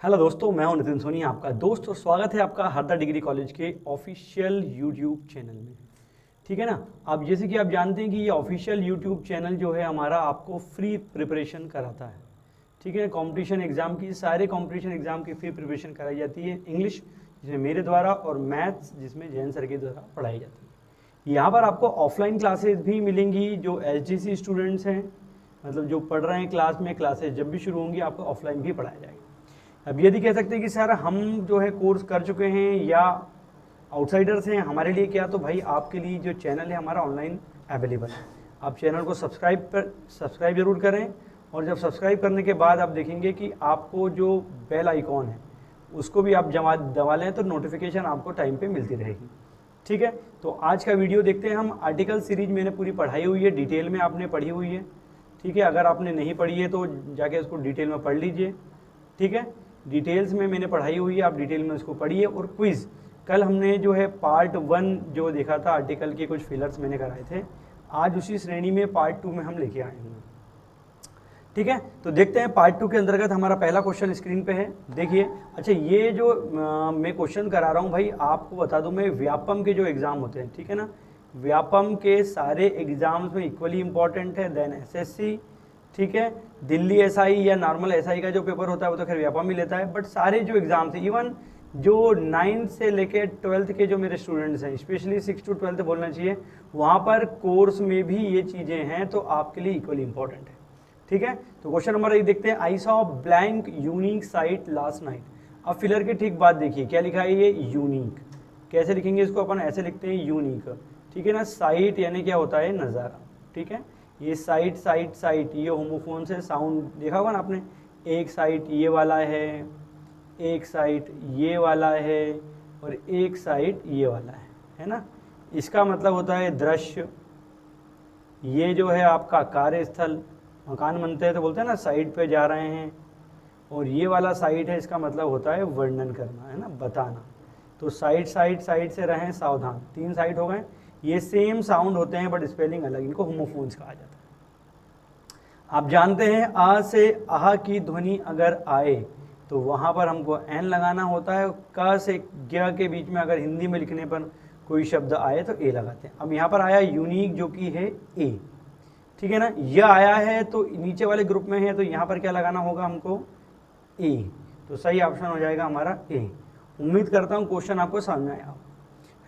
Hello दोस्तों, मैं हूं नितिन सोनी, आपका दोस्त, और स्वागत है आपका हरदा डिग्री कॉलेज के ऑफिशियल यूट्यूब चैनल में। ठीक है ना। अब जैसे कि आप जानते हैं कि ये ऑफिशियल यूट्यूब चैनल जो है हमारा आपको फ्री प्रिपरेशन कराता है। ठीक है, कंपटीशन एग्जाम की, सारे कंपटीशन एग्जाम की फ्री प्रिपरेशन कराई जाती है। इंग्लिश जिसमें मेरे द्वारा, और मैथ्स जिसमें जैन सर के द्वारा पढ़ाई जाती है। यहाँ पर आपको ऑफलाइन क्लासेस भी मिलेंगी। जो एचडीसी स्टूडेंट्स हैं, मतलब जो पढ़ रहे हैं क्लास में, क्लासेस जब भी शुरू होंगी आपको ऑफलाइन भी पढ़ाया जाएगा। अब यदि कह सकते हैं कि सर हम जो है कोर्स कर चुके हैं या आउटसाइडर्स हैं, हमारे लिए क्या, तो भाई आपके लिए जो चैनल है हमारा ऑनलाइन अवेलेबल है। आप चैनल को सब्सक्राइब जरूर करें, और जब सब्सक्राइब करने के बाद आप देखेंगे कि आपको जो बेल आइकॉन है उसको भी आप दबा लें तो नोटिफिकेशन आपको टाइम पे मिलती रहेगी। ठीक है, तो आज का वीडियो देखते हैं हम। आर्टिकल सीरीज मैंने पूरी पढ़ाई हुई है, डिटेल में आपने पढ़ी हुई है। ठीक है, अगर आपने नहीं पढ़ी है तो जाके उसको डिटेल में पढ़ लीजिए। ठीक है, डिटेल्स में मैंने पढ़ाई हुई है, आप डिटेल में उसको पढ़िए। और क्विज़, कल हमने जो है पार्ट 1 जो देखा था, आर्टिकल के कुछ फिलर्स मैंने कराए थे, आज उसी श्रेणी में पार्ट 2 में हम लेके आए हैं। ठीक है, तो देखते हैं पार्ट 2 के अंतर्गत हमारा पहला क्वेश्चन स्क्रीन पे है, देखिए। अच्छा, ये जो मैं क्वेश्चन करा रहा हूँ भाई, आपको बता दूं मैं, व्यापम के जो एग्ज़ाम होते हैं, ठीक है ना, व्यापम के सारे एग्ज़ाम्स में इक्वली इंपॉर्टेंट है देन एसएससी। ठीक है, दिल्ली एसआई या नॉर्मल एसआई का जो पेपर होता है वो तो खैर व्यापम ही लेता है, बट सारे जो एग्ज़ाम्स हैं, इवन जो 9th से लेके 12th के जो मेरे स्टूडेंट्स हैं, स्पेशली 6 to 12th बोलना चाहिए, वहाँ पर कोर्स में भी ये चीज़ें हैं, तो आपके लिए इक्वली इंपॉर्टेंट है। ठीक है, तो क्वेश्चन नंबर 1 देखते हैं। I saw blank unique site last night. अब फिलर के ठीक बाद देखिए क्या लिखा है, ये यूनिक। कैसे लिखेंगे इसको, अपन ऐसे लिखते हैं यूनिक। ठीक है ना, साइट यानी क्या होता है, नज़ारा। ठीक है, ये साइट साइट साइट, ये होमोफोन से साउंड देखा होगा ना आपने। एक साइट ये वाला है, एक साइट ये वाला है, और एक साइट ये वाला है ना। इसका मतलब होता है दृश्य। ये जो है आपका कार्यस्थल, मकान बनते हैं तो बोलते हैं ना साइट पे जा रहे हैं। और ये वाला साइट है, इसका मतलब होता है वर्णन करना, है ना, बताना। तो साइट साइट साइट से रहें सावधान, 3 साइट हो गए। ये सेम साउंड होते हैं बट स्पेलिंग अलग, इनको होमोफोन्स कहा जाता है। आप जानते हैं आ से आह की ध्वनि अगर आए तो वहाँ पर हमको एन लगाना होता है। क से ग के बीच में अगर हिंदी में लिखने पर कोई शब्द आए तो ए लगाते हैं। अब यहाँ पर आया यूनिक जो कि है ए। ठीक है ना, यह आया है तो नीचे वाले ग्रुप में है, तो यहाँ पर क्या लगाना होगा हमको, ए। तो सही ऑप्शन हो जाएगा हमारा ए। उम्मीद करता हूँ क्वेश्चन आपको समझ में आया,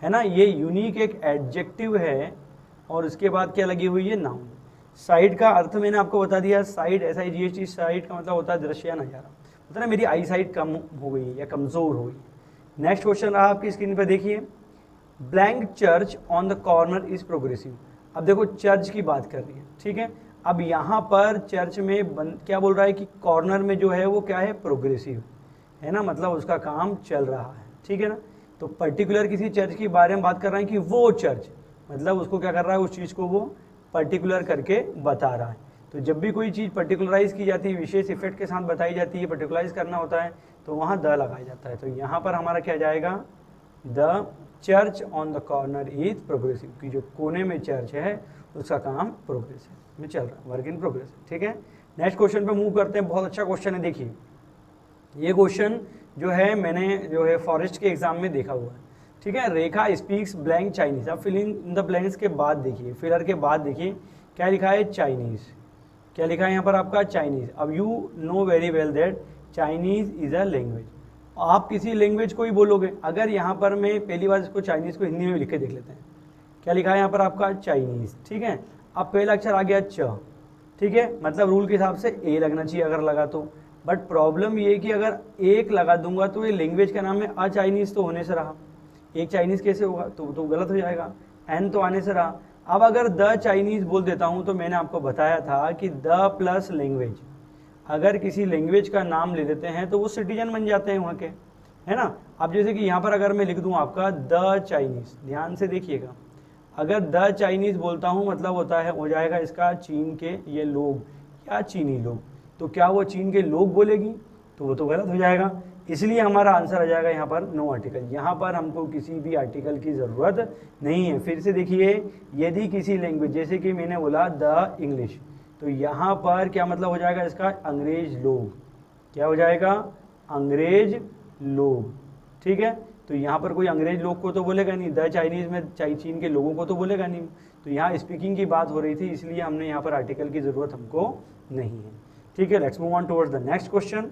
है ना। ये यूनिक एक एडजेक्टिव है, और उसके बाद क्या लगी हुई है, नाउन। साइट का अर्थ मैंने आपको बता दिया, साइट SIGHT, साइट का मतलब होता है दृश्य या नज़ारा। मतलब ना मेरी आई साइट कम हो गई है या कमज़ोर हो गई। नेक्स्ट क्वेश्चन रहा आपकी स्क्रीन पर, देखिए। Blank church on the corner is progressive. अब देखो चर्च की बात कर रही है, ठीक है। अब यहाँ पर चर्च में क्या बोल रहा है कि कॉर्नर में जो है वो क्या है, प्रोग्रेसिव है ना, मतलब उसका काम चल रहा है। ठीक है ना, तो पर्टिकुलर किसी चर्च के बारे में बात कर रहे हैं कि वो चर्च, मतलब उसको क्या कर रहा है, उस चीज़ को वो पर्टिकुलर करके बता रहा है। तो जब भी कोई चीज़ पर्टिकुलराइज की जाती है, विशेष इफेक्ट के साथ बताई जाती है, पर्टिकुलराइज करना होता है, तो वहाँ द लगाया जाता है। तो यहाँ पर हमारा क्या जाएगा, the church on the corner is progressive, कि जो कोने में चर्च है उसका काम प्रोग्रेस में चल रहा है, वर्क इन प्रोग्रेस। ठीक है, नेक्स्ट क्वेश्चन पे मूव करते हैं। बहुत अच्छा क्वेश्चन है, देखिए। ये क्वेश्चन जो है मैंने जो है फॉरेस्ट के एग्जाम में देखा हुआ है। ठीक है, रेखा स्पीक्स ब्लैंक चाइनीज। अब फिलिंग इन द ब्लैंक्स के बाद देखिए, फिलर के बाद देखिए क्या लिखा है, चाइनीज। क्या लिखा है यहाँ पर आपका, चाइनीज। अब you know very well that Chinese is a language. आप किसी लैंग्वेज को ही बोलोगे। अगर यहाँ पर मैं पहली बार इसको चाइनीज को हिंदी में लिख के देख लेते हैं, क्या लिखा है यहाँ पर आपका, चाइनीज। ठीक है, अब पहला अक्षर आ गया च। ठीक है, मतलब रूल के हिसाब से ए लगना चाहिए अगर लगा तो। बट प्रॉब्लम ये कि अगर एक लगा दूंगा तो ये लैंग्वेज का नाम है, अ चाइनीज तो होने से रहा, एक चाइनीज कैसे होगा, तो गलत हो जाएगा। एन तो आने से रहा। अब अगर द चाइनीज बोल देता हूँ, तो मैंने आपको बताया था कि द प्लस लैंग्वेज, अगर किसी लैंग्वेज का नाम ले लेते हैं तो वो सिटीजन बन जाते हैं वहाँ के, है ना। अब जैसे कि यहाँ पर अगर मैं लिख दूँ आपका द चाइनीज, ध्यान से देखिएगा, अगर द चाइनीज बोलता हूँ मतलब होता है, हो जाएगा इसका चीन के ये लोग या चीनी लोग। तो क्या वो चीन के लोग बोलेगी, तो वो तो गलत हो जाएगा। इसलिए हमारा आंसर आ जाएगा यहाँ पर नो आर्टिकल। यहाँ पर हमको किसी भी आर्टिकल की ज़रूरत नहीं है। फिर से देखिए, यदि किसी लैंग्वेज, जैसे कि मैंने बोला द इंग्लिश, तो यहाँ पर क्या मतलब हो जाएगा इसका, अंग्रेज लोग। क्या हो जाएगा, अंग्रेज लोग, ठीक है। तो यहाँ पर कोई अंग्रेज लोग को तो बोलेगा नहीं, द चाइनीज में चीन के लोगों को तो बोलेगा नहीं। तो यहाँ स्पीकिंग की बात हो रही थी, इसलिए हमने यहाँ पर आर्टिकल की ज़रूरत हमको नहीं है, ठीक है। Let's move on towards the next question.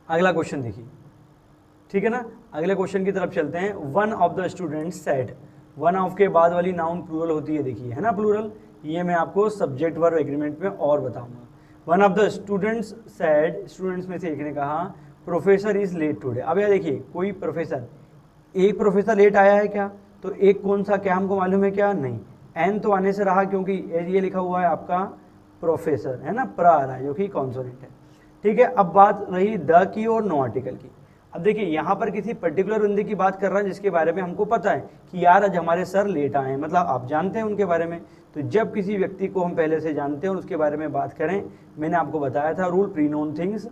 अगला क्वेश्चन देखिए, ठीक है ना। अगले क्वेश्चन की तरफ चलते हैं। One of the students said, one of के बाद वाली नाउन प्लूरल होती है, देखिए है ना प्लूरल, ये मैं आपको सब्जेक्ट वर्ब एग्रीमेंट में और बताऊंगा। One of the students said, students में से एक ने कहा प्रोफेसर इज लेट टुडे। अब यार देखिए, कोई प्रोफेसर, एक प्रोफेसर लेट आया है क्या, तो एक कौन सा, क्या हमको मालूम है क्या, नहीं। एन तो आने से रहा, क्योंकि ये लिखा हुआ है आपका प्रोफेसर, है ना, प्र आ रहा है जो कि कॉन्सोनेंट है, ठीक है। अब बात रही द की और नो आर्टिकल की। अब देखिए यहाँ पर किसी पर्टिकुलर बंदे की बात कर रहा है जिसके बारे में हमको पता है कि यार आज हमारे सर लेट आए हैं, मतलब आप जानते हैं उनके बारे में। तो जब किसी व्यक्ति को हम पहले से जानते हैं और उसके बारे में बात करें, मैंने आपको बताया था रूल प्रीनोन थिंग्स,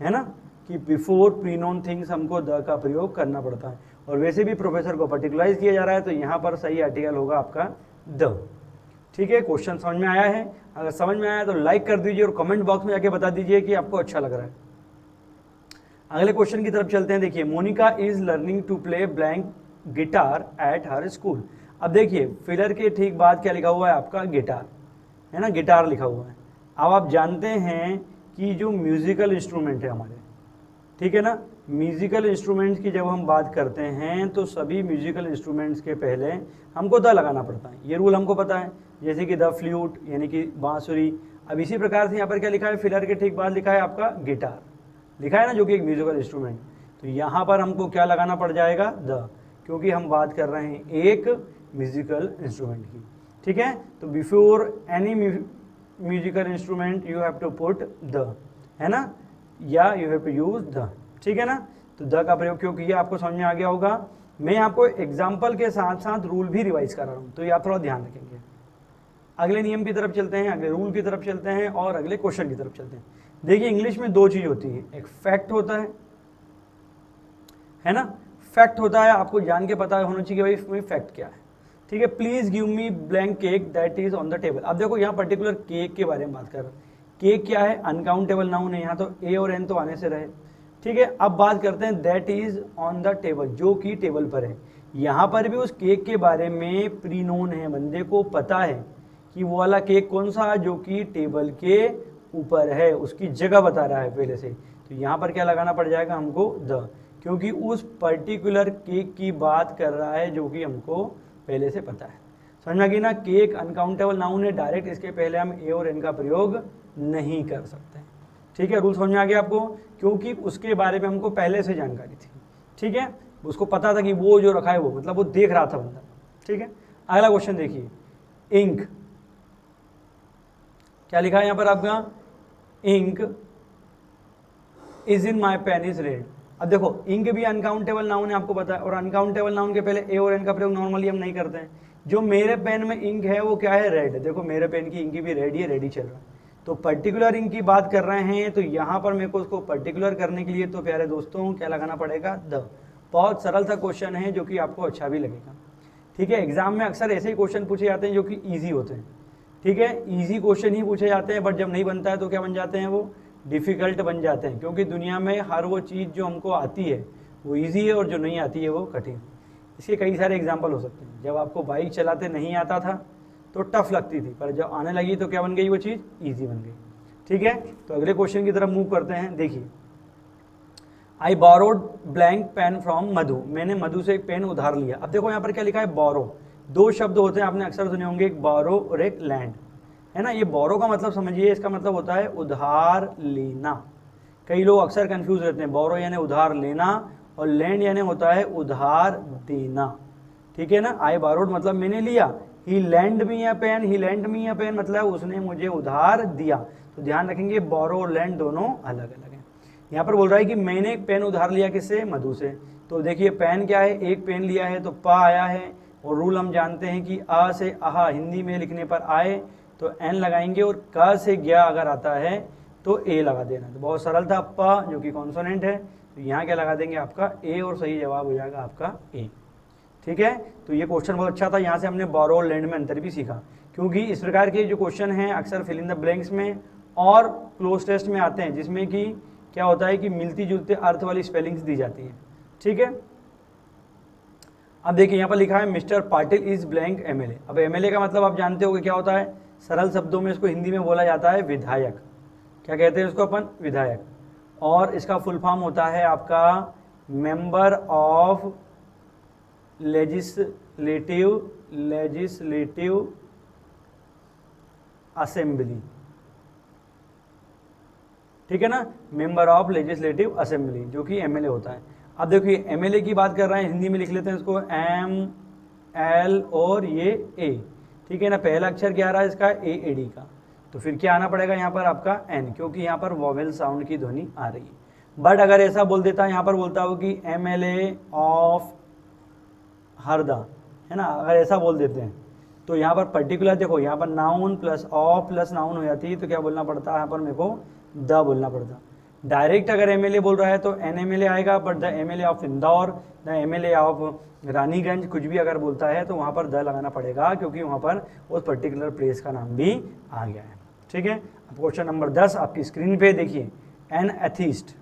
है ना, कि बिफोर प्रीनोन थिंग्स हमको द का प्रयोग करना पड़ता है। और वैसे भी प्रोफेसर को पर्टिकुलराइज किया जा रहा है, तो यहाँ पर सही आर्टिकल होगा आपका द, ठीक है। क्वेश्चन समझ में आया है? अगर समझ में आया तो लाइक कर दीजिए और कमेंट बॉक्स में जाके बता दीजिए कि आपको अच्छा लग रहा है। अगले क्वेश्चन की तरफ चलते हैं। देखिए, Monica is learning to play blank guitar at her school. अब देखिए फिलर के ठीक बाद क्या लिखा हुआ है आपका, गिटार, है ना, गिटार लिखा हुआ है। अब आप जानते हैं कि जो म्यूजिकल इंस्ट्रूमेंट है हमारे, ठीक है ना, म्यूजिकल इंस्ट्रूमेंट्स की जब हम बात करते हैं तो सभी म्यूजिकल इंस्ट्रूमेंट्स के पहले हमको द लगाना पड़ता है, ये रूल हमको पता है। जैसे कि द फ्लूट यानी कि बांसुरी। अब इसी प्रकार से यहाँ पर क्या लिखा है, फिलर के ठीक बाद लिखा है आपका गिटार, लिखा है ना, जो कि एक म्यूजिकल इंस्ट्रूमेंट। तो यहाँ पर हमको क्या लगाना पड़ जाएगा, द, क्योंकि हम बात कर रहे हैं एक म्यूजिकल इंस्ट्रूमेंट की, ठीक है। तो before any musical instrument you have to put the, है ना, या you have to use the, ठीक है ना। तो द का प्रयोग क्यों किया आपको समझ में आ गया होगा। मैं आपको एग्जाम्पल के साथ साथ रूल भी रिवाइज कर रहा हूँ, तो ये आप थोड़ा ध्यान रखेंगे। अगले नियम की तरफ चलते हैं, अगले रूल की तरफ चलते हैं और अगले क्वेश्चन की तरफ चलते हैं। देखिए इंग्लिश में दो चीज होती है, एक फैक्ट होता है ना, फैक्ट होता है, आपको जान के पता होना चाहिए कि भाई इसमें फैक्ट क्या है, ठीक है। Please give me blank cake that is on the table. अब देखो यहाँ पर्टिकुलर केक के बारे में बात कर रहा हूँ। केक क्या है, अनकाउंटेबल नाउन है, यहाँ तो ए और एन तो आने से रहे, ठीक है। अब बात करते हैं that is on the table, जो कि टेबल पर है। यहाँ पर भी उस केक के बारे में प्रीनोन है, बंदे को पता है कि वो वाला केक कौन सा है जो कि टेबल के ऊपर है, उसकी जगह बता रहा है पहले से। तो यहाँ पर क्या लगाना पड़ जाएगा हमको, द, क्योंकि उस पर्टिकुलर केक की बात कर रहा है जो कि हमको पहले से पता है। समझ में आ गई ना, केक अनकाउंटेबल नाउन है, डायरेक्ट इसके पहले हम ए और एन का प्रयोग नहीं कर सकते, ठीक है। रूल समझ में आ गया आपको, क्योंकि उसके बारे में हमको पहले से जानकारी थी, ठीक है, उसको पता था कि वो जो रखा है वो, मतलब वो देख रहा था बंदा, ठीक है। अगला क्वेश्चन देखिए, इंक, क्या लिखा है यहाँ पर आपका, ink is in my pen is red. अब देखो इंक भी अनकाउंटेबल नाउन है, आपको पता है, और अनकाउंटेबल नाउन के पहले ए और एन का प्रयोग नॉर्मली हम नहीं करते हैं। जो मेरे पेन में इंक है वो क्या है, रेड। देखो मेरे पेन की इंक भी रेड ही है, रेड ही चल रहा है। तो पर्टिकुलर इंक की बात कर रहे हैं, तो यहाँ पर मेरे को उसको पर्टिकुलर करने के लिए तो प्यारे दोस्तों क्या लगाना पड़ेगा, द। बहुत सरल सा क्वेश्चन है जो कि आपको अच्छा भी लगेगा, ठीक है। एग्जाम में अक्सर ऐसे ही क्वेश्चन पूछे जाते हैं जो कि ईजी होते हैं, ठीक है, ईजी क्वेश्चन ही पूछे जाते हैं, बट जब नहीं बनता है तो क्या बन जाते हैं, वो डिफ़िकल्ट बन जाते हैं। क्योंकि दुनिया में हर वो चीज़ जो हमको आती है वो इजी है और जो नहीं आती है वो कठिन। इसके कई सारे एग्जांपल हो सकते हैं। जब आपको बाइक चलाते नहीं आता था तो टफ लगती थी, पर जब आने लगी तो क्या बन गई, वो चीज़ ईजी बन गई, ठीक है। तो अगले क्वेश्चन की तरफ मूव करते हैं। देखिए, I borrowed blank pen from Madhu, मैंने मधु से एक पेन उधार लिया। अब देखो यहाँ पर क्या लिखा है, बोरो। दो शब्द होते हैं, आपने अक्सर सुने होंगे, एक बोरो और एक लैंड, है ना। ये बोरो का मतलब समझिए, इसका मतलब होता है उधार लेना। कई लोग अक्सर कंफ्यूज रहते हैं, बोरो यानी उधार लेना और लैंड यानी होता है उधार देना, ठीक है ना। आई बोरोड मतलब मैंने लिया, ही लैंड मी अ पेन, ही लैंड मी अ पेन मतलब उसने मुझे उधार दिया। तो ध्यान रखेंगे बोरो और लैंड दोनों अलग अलग हैं। यहाँ पर बोल रहा है कि मैंने एक पेन उधार लिया, किससे, मधु से। तो देखिए पेन क्या है, एक पेन लिया है तो पा आया है, और रूल हम जानते हैं कि आ से आहा हिंदी में लिखने पर आए तो एन लगाएंगे, और क से गया अगर आता है तो ए लगा देना। तो बहुत सरल था, प जो कि कॉन्सोनेंट है, तो यहाँ क्या लगा देंगे आपका ए, और सही जवाब हो जाएगा आपका ए, ठीक है। तो ये क्वेश्चन बहुत अच्छा था, यहाँ से हमने बोरो और लैंड में अंतर भी सीखा, क्योंकि इस प्रकार के जो क्वेश्चन हैं अक्सर फिल इन द ब्लैंक्स में और क्लोज टेस्ट में आते हैं, जिसमें कि क्या होता है कि मिलती जुलते अर्थ वाली स्पेलिंग्स दी जाती है, ठीक है। अब देखिए यहाँ पर लिखा है mister Patil is blank MLA. अब एमएलए का मतलब आप जानते हो कि क्या होता है, सरल शब्दों में इसको हिंदी में बोला जाता है विधायक। क्या कहते हैं इसको अपन, विधायक। और इसका फुल फॉर्म होता है आपका मेंबर ऑफ लेजिस्लेटिव असेंबली, ठीक है ना, मेंबर ऑफ लेजिस्लेटिव असेंबली, जो कि एमएलए होता है। अब देखिए एमएलए की बात कर रहे हैं, हिंदी में लिख लेते हैं इसको एम एल और ये ए, ठीक है ना। पहला अक्षर क्या आ रहा है इसका, ए डी का, तो फिर क्या आना पड़ेगा यहाँ पर आपका एन, क्योंकि यहाँ पर वॉवेल साउंड की ध्वनि आ रही है। बट अगर ऐसा बोल देता है, यहाँ पर बोलता हो कि एमएलए ऑफ हरदा, है ना, अगर ऐसा बोल देते हैं तो यहाँ पर पर्टिकुलर देखो, यहाँ पर noun plus of plus noun हो जाती है, तो क्या बोलना पड़ता है यहाँ पर मेरे को, द बोलना पड़ता। डायरेक्ट अगर एमएलए बोल रहा है तो एन एमएलए आएगा, but the MLA of Indore, the MLA of Raniganj, कुछ भी अगर बोलता है तो वहाँ पर द लगाना पड़ेगा, क्योंकि वहाँ पर उस पर्टिकुलर प्लेस का नाम भी आ गया है, ठीक है। अब क्वेश्चन नंबर 10 आपकी स्क्रीन पे देखिए, एन एथीस्ट।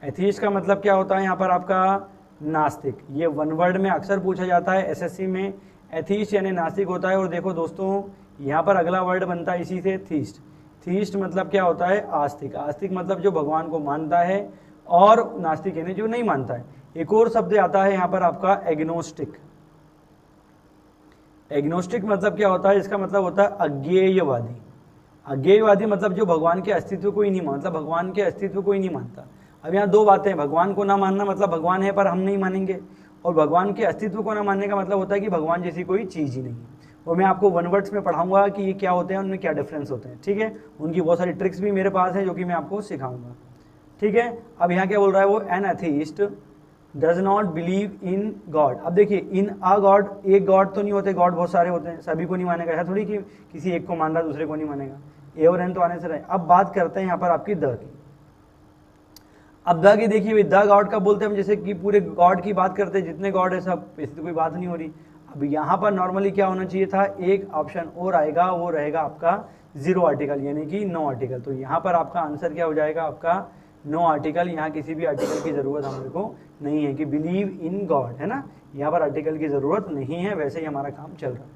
एथीस्ट का मतलब क्या होता है यहाँ पर आपका, नास्तिक। ये वन वर्ड में अक्सर पूछा जाता है एसएससी में, एथीस्ट यानी नास्तिक होता है। और देखो दोस्तों, यहाँ पर अगला वर्ड बनता है इसी से, थीस्ट। थीस्ट मतलब क्या होता है, आस्तिक। आस्तिक मतलब जो भगवान को मानता है, और नास्तिक यानी जो नहीं मानता है। एक और शब्द आता है यहाँ पर आपका एग्नोस्टिक। एग्नोस्टिक मतलब क्या होता है, इसका मतलब होता है अज्ञेयवादी। अज्ञेयवादी मतलब जो भगवान के अस्तित्व को ही नहीं मानता, मतलब भगवान के अस्तित्व को ही नहीं मानता। अब यहाँ दो बातें हैं, भगवान को ना मानना मतलब भगवान है पर हम नहीं मानेंगे, और भगवान के अस्तित्व को ना मानने का मतलब होता है कि भगवान जैसी कोई चीज़ ही नहीं है। और मैं आपको वन वर्ड्स में पढ़ाऊंगा कि ये क्या होते हैं, उनमें क्या डिफरेंस होते हैं, ठीक है। उनकी बहुत सारी ट्रिक्स भी मेरे पास है जो कि मैं आपको सिखाऊंगा, ठीक है। अब यहाँ क्या बोल रहा है वो, N atheist does not believe in God. अब देखिए इन अ गॉड, एक गॉड तो नहीं होते, गॉड बहुत सारे होते हैं, सभी को नहीं मानेगा। ऐसा थोड़ी कि किसी एक को मान रहा दूसरे को नहीं मानेगा, ए और एन तो आने से रहे। अब बात करते हैं यहाँ पर आपकी द की। अब द की देखिए, द गॉड का बोलते हैं हम, जैसे कि पूरे गॉड की बात करते हैं, जितने गॉड है सब, ऐसी तो कोई बात नहीं हो रही। अब यहाँ पर नॉर्मली क्या होना चाहिए था, एक ऑप्शन और आएगा, वो रहेगा आपका जीरो आर्टिकल यानी कि नो आर्टिकल। तो यहाँ पर आपका आंसर क्या हो जाएगा, आपका नो आर्टिकल। यहाँ किसी भी आर्टिकल की ज़रूरत हमारे को नहीं है कि बिलीव इन गॉड, है ना, यहाँ पर आर्टिकल की ज़रूरत नहीं है। वैसे ही हमारा काम चल रहा है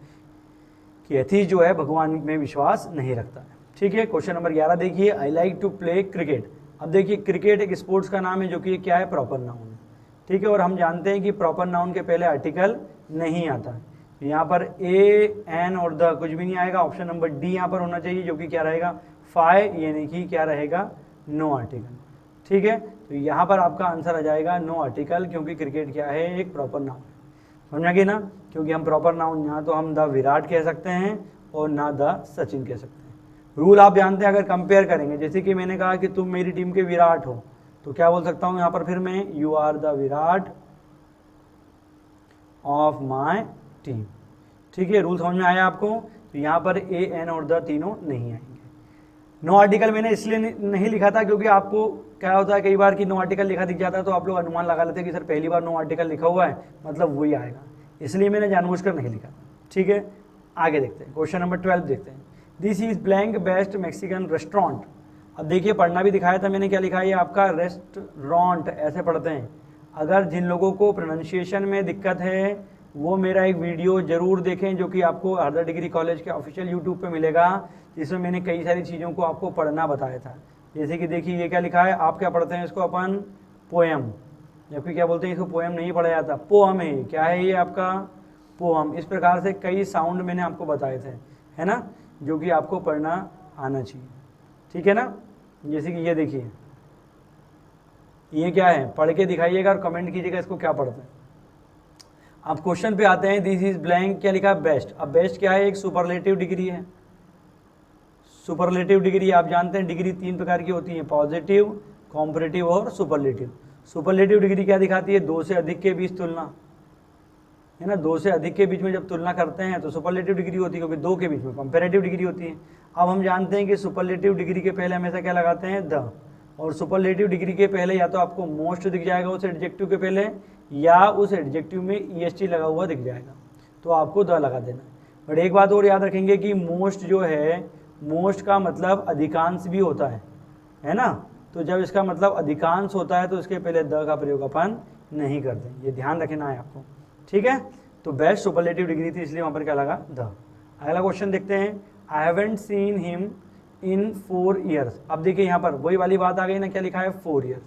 कि एथीस्ट जो है भगवान में विश्वास नहीं रखता है, ठीक है। क्वेश्चन नंबर 11 देखिए, I like to play cricket. अब देखिए क्रिकेट एक स्पोर्ट्स का नाम है जो कि क्या है, प्रॉपर नाउन है, ठीक है। और हम जानते हैं कि प्रॉपर नाउन के पहले आर्टिकल नहीं आता है। यहाँ पर ए एन और द कुछ भी नहीं आएगा। ऑप्शन नंबर डी यहाँ पर होना चाहिए, जो कि क्या रहेगा, फाइ यानी कि क्या रहेगा, नो आर्टिकल, ठीक है। तो यहाँ पर आपका आंसर आ जाएगा नो आर्टिकल, क्योंकि क्रिकेट क्या है, एक प्रॉपर नाउन है। समझा कि ना, क्योंकि हम प्रॉपर नाउन यहाँ तो हम द विराट कह सकते हैं और ना द सचिन कह सकते हैं। रूल आप जानते हैं, अगर कंपेयर करेंगे, जैसे कि मैंने कहा कि तुम मेरी टीम के विराट हो, तो क्या बोल सकता हूँ यहाँ पर फिर मैं, you are the Virat of my team, ठीक है। रूल समझ में आया आपको। तो यहाँ पर ए एन और द तीनों नहीं आएंगे। नो आर्टिकल मैंने इसलिए नहीं लिखा था क्योंकि आपको क्या होता है कई बार कि नो आर्टिकल लिखा दिख जाता है, तो आप लोग अनुमान लगा लेते हैं कि सर पहली बार नो आर्टिकल लिखा हुआ है मतलब वही आएगा, इसलिए मैंने जानबूझकर नहीं लिखा, ठीक है। आगे देखते हैं, क्वेश्चन नंबर 12 देखते हैं। This is blank best Mexican restaurant. अब देखिए पढ़ना भी दिखाया था मैंने, क्या लिखा है ये आपका, रेस्टोरेंट ऐसे पढ़ते हैं। अगर जिन लोगों को प्रोनाउंसिएशन में दिक्कत है वो मेरा एक वीडियो जरूर देखें, जो कि आपको हरदा डिग्री कॉलेज के ऑफिशियल यूट्यूब पे मिलेगा, जिसमें मैंने कई सारी चीज़ों को आपको पढ़ना बताया था। जैसे कि देखिए ये क्या लिखा है, आप क्या पढ़ते हैं इसको अपन, पोएम, जबकि क्या बोलते हैं इसको पोएम नहीं पढ़ा जाता, पोअम है। क्या है ये आपका, पोअम। इस प्रकार से कई साउंड मैंने आपको बताए थे, है ना, जो कि आपको पढ़ना आना चाहिए, ठीक है ना। जैसे कि ये देखिए ये क्या है, पढ़ के दिखाइएगा और कमेंट कीजिएगा इसको क्या पढ़ते हैं। अब क्वेश्चन पे आते हैं, दिस इज ब्लैंक, क्या लिखा है, बेस्ट। अब बेस्ट क्या है, एक सुपरलेटिव डिग्री है। सुपरलेटिव डिग्री आप जानते हैं, डिग्री 3 प्रकार की होती है, पॉजिटिव, कॉम्परेटिव और सुपरलेटिव। सुपरलेटिव डिग्री क्या दिखाती है, 2 से अधिक के बीच तुलना, है ना, 2 से अधिक के बीच में जब तुलना करते हैं तो सुपरलेटिव डिग्री होती है, क्योंकि 2 के बीच में कंपैरेटिव डिग्री होती है। अब हम जानते हैं कि सुपरलेटिव डिग्री के पहले हमेशा क्या लगाते हैं, द, और सुपरलेटिव डिग्री के पहले या तो आपको मोस्ट दिख जाएगा उस एडजेक्टिव के पहले, या उस एडजेक्टिव में EST लगा हुआ दिख जाएगा, तो आपको द लगा देना। बट एक बात और याद रखेंगे कि मोस्ट जो है, मोस्ट का मतलब अधिकांश भी होता है ना, तो जब इसका मतलब अधिकांश होता है तो इसके पहले द का प्रयोग अपन नहीं करते, ये ध्यान रखना है आपको, ठीक है। तो बेस्ट सुपरलेटिव डिग्री थी, इसलिए वहाँ पर क्या लगा द। अगला क्वेश्चन देखते हैं, I haven't seen him in 4 years। अब देखिए यहाँ पर वही वाली बात आ गई ना, क्या लिखा है 4 years।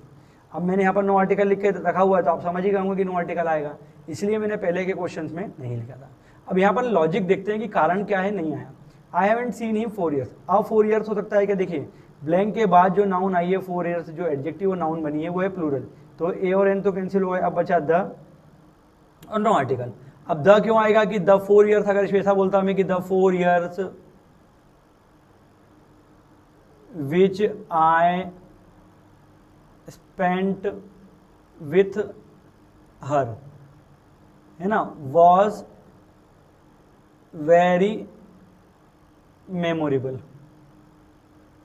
अब मैंने यहाँ पर नो आर्टिकल लिख के रखा हुआ है तो आप समझ ही गए होंगे कि नो आर्टिकल आएगा, इसलिए मैंने पहले के क्वेश्चंस में नहीं लिखा था। अब यहाँ पर लॉजिक देखते हैं कि कारण क्या है नहीं आया। I haven't seen him 4 years, अब 4 years हो सकता है क्या, देखिए ब्लैंक के बाद जो नाउन आई है 4 years, जो एडजेक्टिव नाउन बनी है वो है प्लूरल, तो ए और एन तो कैंसिल हो गए, अब बचा द और नो आर्टिकल। अब द क्यों आएगा कि द 4 years, अगर ऐसा बोलता हमें कि the 4 years which I spent with her, है ना, was very memorable,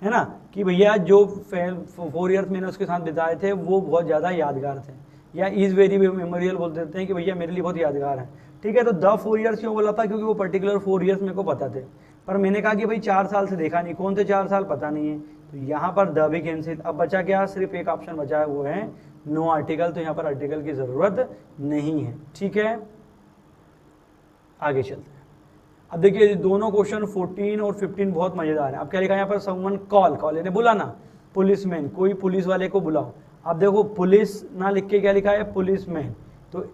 है ना, कि भैया जो 4 years मैंने उसके साथ बिताए थे वो बहुत ज़्यादा यादगार थे, या इज़ वेरी मेमोरियल बोल देते हैं कि भैया मेरे लिए बहुत यादगार है, ठीक है। तो द 4 years क्यों बोला था, क्योंकि वो पर्टिकुलर 4 years मेरे को पता थे, पर मैंने कहा कि भाई 4 साल से देखा नहीं, कौन से 4 साल पता नहीं है, तो यहाँ पर द भी कैंसिल। अब बचा क्या, सिर्फ एक ऑप्शन बचा है, वो है नो आर्टिकल, तो यहाँ पर आर्टिकल की ज़रूरत नहीं है, ठीक है। आगे चलते हैं। अब देखिए दोनों क्वेश्चन 14 और 15 बहुत मज़ेदार है। अब क्या लिखा है यहाँ पर, समवन कॉल, कॉल यानी बुलाना, पुलिसमैन, कोई पुलिस वाले को बुलाओ। अब देखो पुलिस ना लिख के क्या लिखा है, पुलिसमैन, तो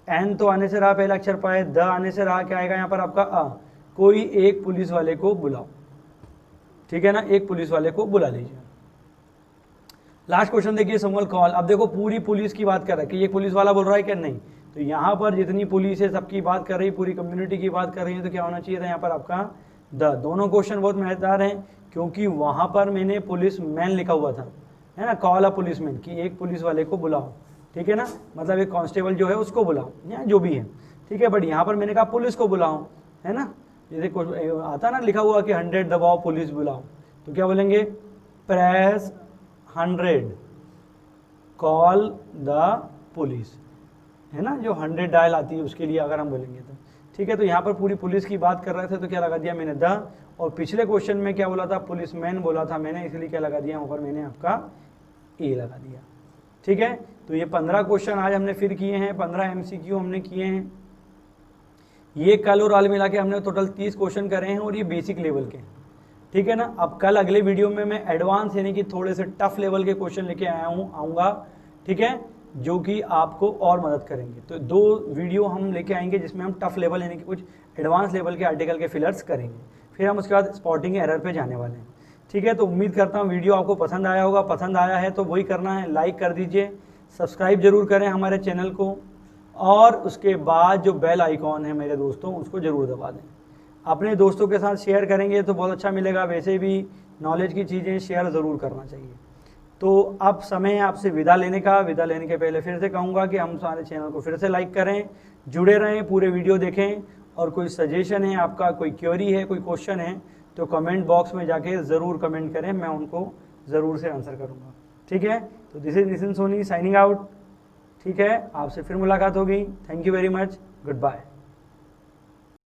एन तो आने से रहा पहला अक्षर पाए, द आने से रहा क्या आएगा यहाँ पर आपका अ, कोई एक पुलिस वाले को बुलाओ, ठीक है ना, एक पुलिस वाले को बुला लीजिए। लास्ट क्वेश्चन देखिए, समवन कॉल। अब देखो पूरी पुलिस की बात कर रहा है कि ये पुलिस वाला बोल रहा है क्या, नहीं, तो यहाँ पर जितनी पुलिस है सबकी बात कर रही, पूरी कम्युनिटी की बात कर रही है, तो क्या होना चाहिए था यहाँ पर आपका द। दोनों क्वेश्चन बहुत मजेदार हैं क्योंकि वहाँ पर मैंने पुलिस मैन लिखा हुआ था, है ना, कॉल अ पुलिसमैन, कि एक पुलिस वाले को बुलाओ, ठीक है ना, मतलब एक कांस्टेबल जो है उसको बुलाओ या जो भी है, ठीक है। बट यहाँ पर मैंने कहा पुलिस को बुलाओ, है ना, जैसे आता ना लिखा हुआ कि 100 दबाओ पुलिस बुलाओ, तो क्या बोलेंगे, प्रेस 100 कॉल द पुलिस, है ना, जो 100 डायल आती है उसके लिए अगर हम बोलेंगे तो, ठीक है। तो यहाँ पर पूरी पुलिस की बात कर रहे थे तो क्या लगा दिया मैंने द, और पिछले क्वेश्चन में क्या बोला था, पुलिसमैन बोला था मैंने, इसलिए क्या लगा दिया वहाँ पर मैंने आपका ए लगा दिया, ठीक है। तो ये 15 क्वेश्चन आज हमने फिर किए हैं, 15 MCQ हमने किए हैं, ये कल और आज मिला के हमने टोटल 30 क्वेश्चन करे हैं और ये बेसिक लेवल के, ठीक है ना। अब कल अगले वीडियो में मैं एडवांस यानी कि थोड़े से टफ लेवल के क्वेश्चन लेके आऊँगा, ठीक है, जो कि आपको और मदद करेंगे। तो 2 वीडियो हम लेके आएंगे जिसमें हम टफ लेवल यानी कि कुछ एडवांस लेवल के आर्टिकल के फिलर्स करेंगे, फिर हम उसके बाद स्पॉटिंग एरर पे जाने वाले हैं, ठीक है। तो उम्मीद करता हूँ वीडियो आपको पसंद आया होगा, पसंद आया है तो वही करना है, लाइक कर दीजिए, सब्सक्राइब जरूर करें हमारे चैनल को, और उसके बाद जो बेल आइकॉन है मेरे दोस्तों उसको ज़रूर दबा दें। अपने दोस्तों के साथ शेयर करेंगे तो बहुत अच्छा मिलेगा, वैसे भी नॉलेज की चीज़ें शेयर ज़रूर करना चाहिए। तो अब समय है आपसे विदा लेने का। विदा लेने के पहले फिर से कहूँगा कि हम हमारे चैनल को फिर से लाइक करें, जुड़े रहें, पूरे वीडियो देखें, और कोई सजेशन है आपका, कोई क्वेरी है, कोई क्वेश्चन है तो कमेंट बॉक्स में जाके ज़रूर कमेंट करें, मैं उनको ज़रूर से आंसर करूँगा, ठीक है। तो this is Nitin Soni signing out, ठीक है, आपसे फिर मुलाकात होगी। Thank you very much, good bye.